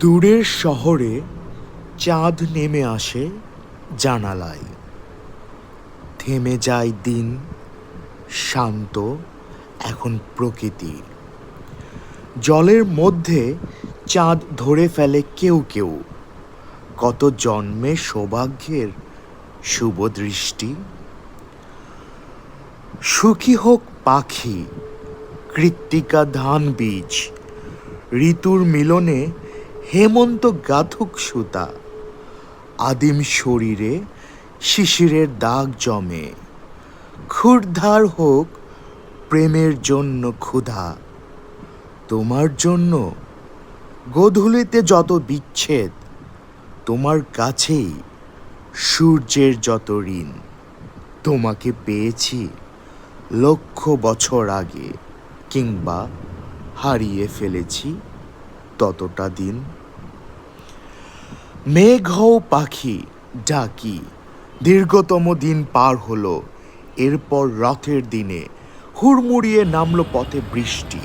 দূরের শহরে চাঁদ নেমে আসে জানালায়। থেমে যায় দিন, শান্ত এখন প্রকৃতি। জলের মধ্যে চাঁদ ধরে ফেলে কেউ কেউ। কত জন্মে সৌভাগ্যের শুভ দৃষ্টি। সুখী হোক পাখি, কৃত্তিকা ধান বীজ, ঋতুর মিলনে হেমন্ত গাথুক সুতা। আদিম শরীরে শিশিরের দাগ জমে, ক্ষুরধার হোক প্রেমের জন্য ক্ষুধা। তোমার জন্য গোধূলিতে যত বিচ্ছেদ, তোমার কাছেই সূর্যের যত ঋণ। তোমাকে পেয়েছি লক্ষ বছর আগে, কিংবা হারিয়ে ফেলেছি ততটা দিন। মেঘ হও পাখি, ডাকি, দীর্ঘতম দিন পার হলো। এরপর রথের দিনে হুড়মুড়িয়ে নামলো পথে বৃষ্টি।